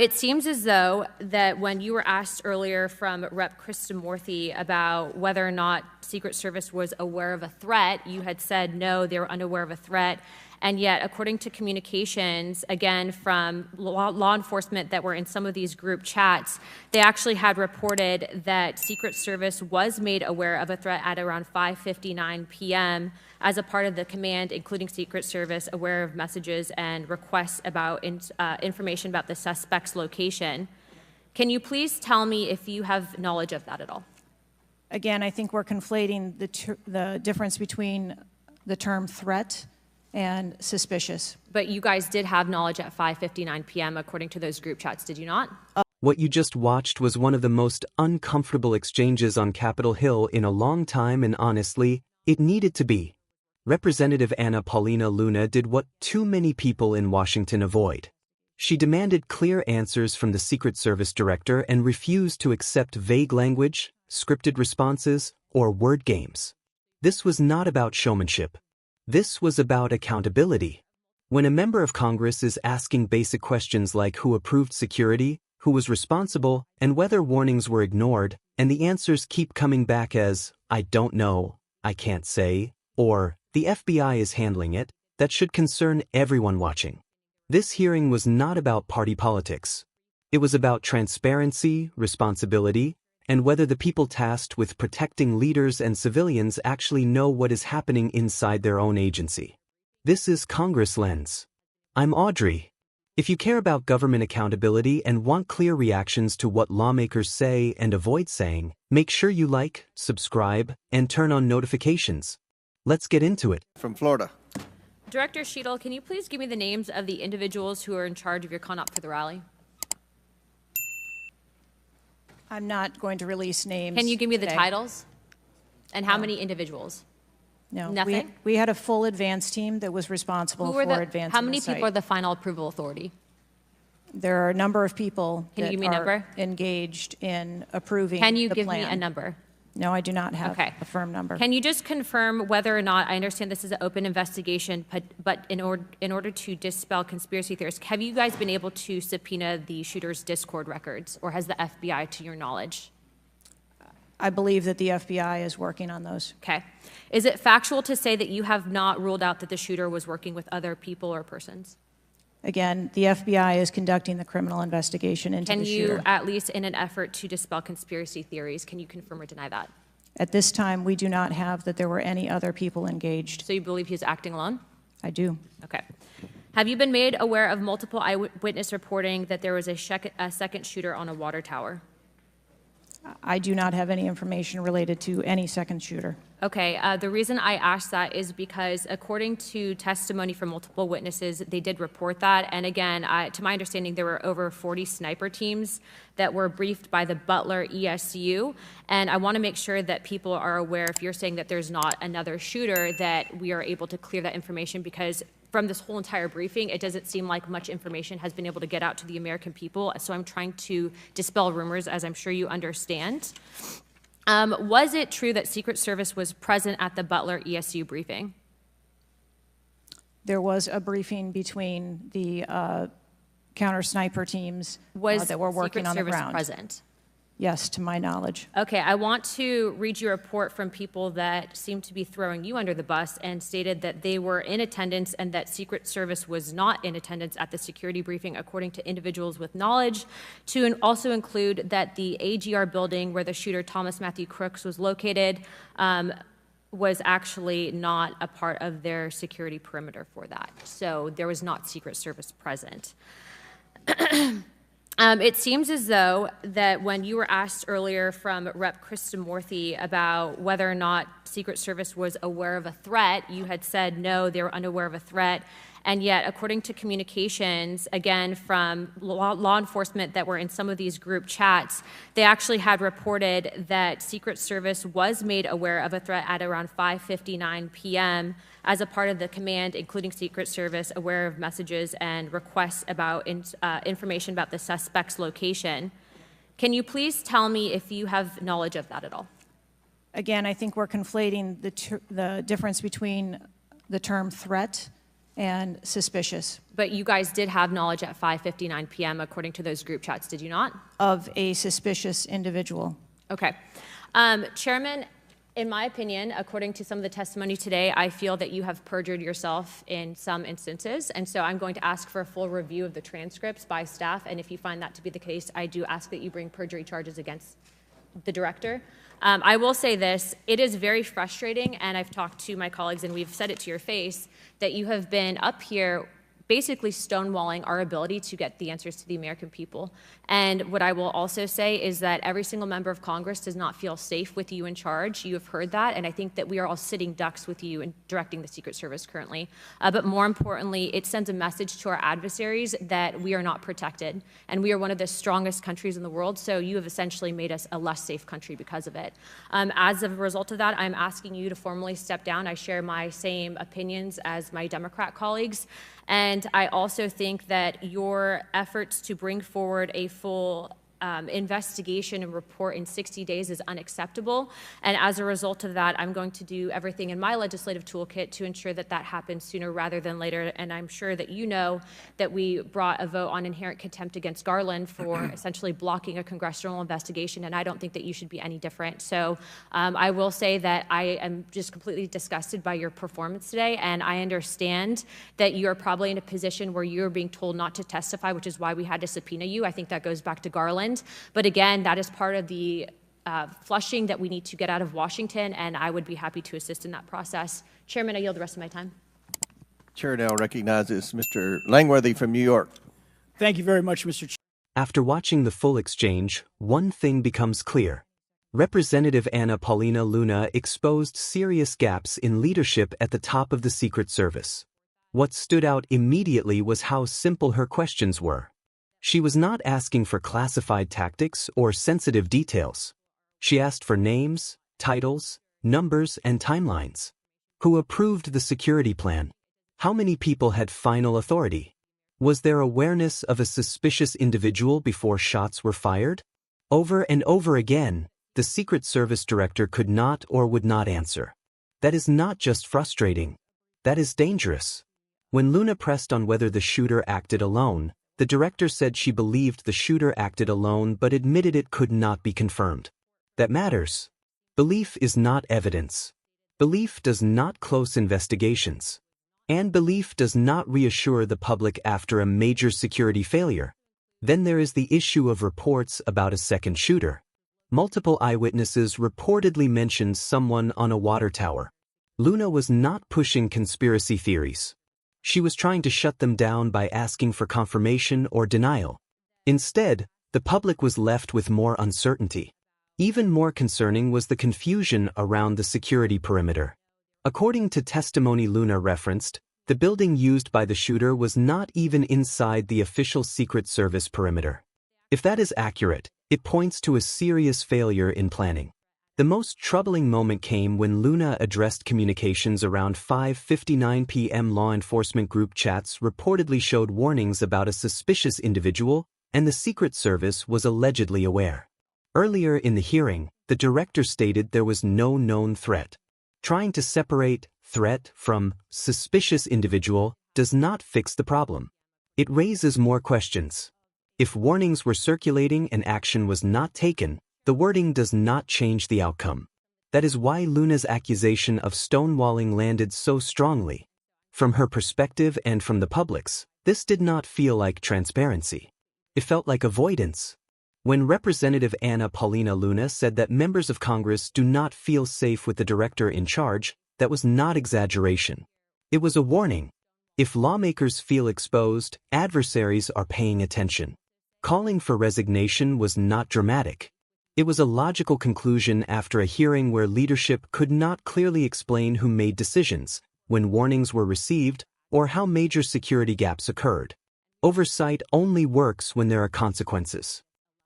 It seems as though that when you were asked earlier from Rep. Krishnamurthy about whether or not Secret Service was aware of a threat, you had said no, they were unaware of a threat. And yet, according to communications, again, from law enforcement that were in some of these group chats, they actually had reported that Secret Service was made aware of a threat at around 5:59 p.m. as a part of the command, including Secret Service, aware of messages and requests about information about the suspect's location. Can you please tell me if you have knowledge of that at all? Again, I think we're conflating the difference between the term threat and suspicious. But you guys did have knowledge at 5:59 p.m. according to those group chats, did you not? What you just watched was one of the most uncomfortable exchanges on Capitol Hill in a long time, and honestly, it needed to be. Representative Paulina Luna did what too many people in Washington avoid. She demanded clear answers from the Secret Service director and refused to accept vague language, scripted responses, or word games. This was not about showmanship. This was about accountability. When a member of Congress is asking basic questions like who approved security, who was responsible, and whether warnings were ignored, and the answers keep coming back as, I don't know, I can't say, or the FBI is handling it, that should concern everyone watching. This hearing was not about party politics. It was about transparency, responsibility, and whether the people tasked with protecting leaders and civilians actually know what is happening inside their own agency. This is Congress Lens. I'm Audrey. If you care about government accountability and want clear reactions to what lawmakers say and avoid saying, make sure you like, subscribe, and turn on notifications. Let's get into it. From Florida. Director Cheatle, can you please give me the names of the individuals who are in charge of your conduct for the rally? I'm not going to release names. Can you give me the today. titles? And how many individuals? No. Nothing? We had a full advance team that was responsible for advancing How many the site. people are the final approval authority? There are a number of people Can you that give me a number? are engaged in approving Can you the give plan. me a number? No, I do not have Okay. a firm number. Can you just confirm whether or not, I understand this is an open investigation, but in order to dispel conspiracy theories, have you guys been able to subpoena the shooter's Discord records, or has the FBI, to your knowledge? I believe that the FBI is working on those. Okay. Is it factual to say that you have not ruled out that the shooter was working with other people or persons? Again, the FBI is conducting the criminal investigation into the shooter. Can you, at least in an effort to dispel conspiracy theories, can you confirm or deny that? At this time, we do not have that there were any other people engaged. So you believe he was acting alone? I do. Okay. Have you been made aware of multiple eyewitness reporting that there was a second shooter on a water tower? I do not have any information related to any second shooter. Okay, the reason I asked that is because according to testimony from multiple witnesses, they did report that. And again, to my understanding, there were over 40 sniper teams that were briefed by the Butler ESU. And I want to make sure that people are aware, if you're saying that there's not another shooter, that we are able to clear that information, because from this whole entire briefing, it doesn't seem like much information has been able to get out to the American people. So I'm trying to dispel rumors, as I'm sure you understand. Was it true that Secret Service was present at the Butler ESU briefing? There was a briefing between the counter sniper teams that were working on the ground. Was Secret Service present? Yes, to my knowledge. Okay, I want to read you a report from people that seem to be throwing you under the bus and stated that they were in attendance and that Secret Service was not in attendance at the security briefing, according to individuals with knowledge, to also include that the AGR building where the shooter Thomas Matthew Crooks was located was actually not a part of their security perimeter for that. So there was not Secret Service present. It seems as though that when you were asked earlier from Rep. Krishnamurthy about whether or not Secret Service was aware of a threat, you had said no, they were unaware of a threat. And yet, according to communications, again, from law enforcement that were in some of these group chats, they actually had reported that Secret Service was made aware of a threat at around 5:59 p.m. as a part of the command, including Secret Service, aware of messages and requests about information about the suspect's location. Can you please tell me if you have knowledge of that at all? Again, I think we're conflating the difference between the term threat and suspicious But you guys did have knowledge at 5:59 p.m. according to those group chats, did you not? of a suspicious individual. Okay. Chairman, in my opinion, according to some of the testimony today, I feel that you have perjured yourself in some instances, and so I'm going to ask for a full review of the transcripts by staff, and if you find that to be the case, I do ask that you bring perjury charges against the director. I will say this, it is very frustrating, and I've talked to my colleagues and we've said it to your face, that you have been up here basically stonewalling our ability to get the answers to the American people. And what I will also say is that every single member of Congress does not feel safe with you in charge. You have heard that, and I think that we are all sitting ducks with you in directing the Secret Service currently. But more importantly, it sends a message to our adversaries that we are not protected, and we are one of the strongest countries in the world, so you have essentially made us a less safe country because of it. As a result of that, I'm asking you to formally step down. I share my same opinions as my Democrat colleagues. And I also think that your efforts to bring forward a full investigation and report in 60 days is unacceptable. And as a result of that, I'm going to do everything in my legislative toolkit to ensure that that happens sooner rather than later. And I'm sure that you know that we brought a vote on inherent contempt against Garland for essentially blocking a congressional investigation. And I don't think that you should be any different. So I will say that I am just completely disgusted by your performance today. And I understand that you're probably in a position where you're being told not to testify, which is why we had to subpoena you. I think that goes back to Garland. But again, that is part of the flushing that we need to get out of Washington, and I would be happy to assist in that process. Chairman, I yield the rest of my time. Chair now recognizes Mr. Langworthy from New York. Thank you very much, Mr. Chair. After watching the full exchange, one thing becomes clear. Representative Paulina Luna exposed serious gaps in leadership at the top of the Secret Service. What stood out immediately was how simple her questions were. She was not asking for classified tactics or sensitive details. She asked for names, titles, numbers, and timelines. Who approved the security plan? How many people had final authority? Was there awareness of a suspicious individual before shots were fired? Over and over again, the Secret Service director could not or would not answer. That is not just frustrating. That is dangerous. When Luna pressed on whether the shooter acted alone, the director said she believed the shooter acted alone but admitted it could not be confirmed. That matters. Belief is not evidence. Belief does not close investigations. And belief does not reassure the public after a major security failure. Then there is the issue of reports about a second shooter. Multiple eyewitnesses reportedly mentioned someone on a water tower. Luna was not pushing conspiracy theories. She was trying to shut them down by asking for confirmation or denial. Instead, the public was left with more uncertainty. Even more concerning was the confusion around the security perimeter. According to testimony Luna referenced, the building used by the shooter was not even inside the official Secret Service perimeter. If that is accurate, it points to a serious failure in planning. The most troubling moment came when Luna addressed communications around 5:59 p.m. Law enforcement group chats reportedly showed warnings about a suspicious individual, and the Secret Service was allegedly aware. Earlier in the hearing, the director stated there was no known threat. Trying to separate threat from suspicious individual does not fix the problem. It raises more questions. If warnings were circulating and action was not taken, the wording does not change the outcome. That is why Luna's accusation of stonewalling landed so strongly. From her perspective and from the public's, this did not feel like transparency. It felt like avoidance. When Representative Paulina Luna said that members of Congress do not feel safe with the director in charge, that was not exaggeration. It was a warning. If lawmakers feel exposed, adversaries are paying attention. Calling for resignation was not dramatic. It was a logical conclusion after a hearing where leadership could not clearly explain who made decisions, when warnings were received, or how major security gaps occurred. Oversight only works when there are consequences.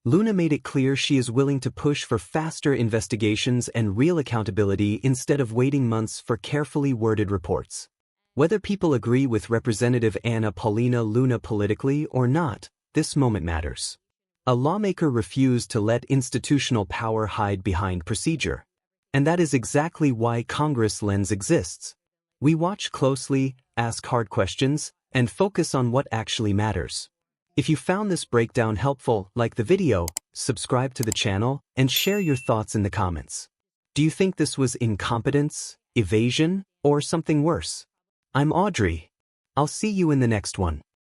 Luna made it clear she is willing to push for faster investigations and real accountability instead of waiting months for carefully worded reports. Whether people agree with Representative Paulina Luna politically or not, this moment matters. A lawmaker refused to let institutional power hide behind procedure. And that is exactly why Congress lens exists. We watch closely, ask hard questions, and focus on what actually matters. If you found this breakdown helpful, like the video, subscribe to the channel, and share your thoughts in the comments. Do you think this was incompetence, evasion, or something worse? I'm Audrey. I'll see you in the next one.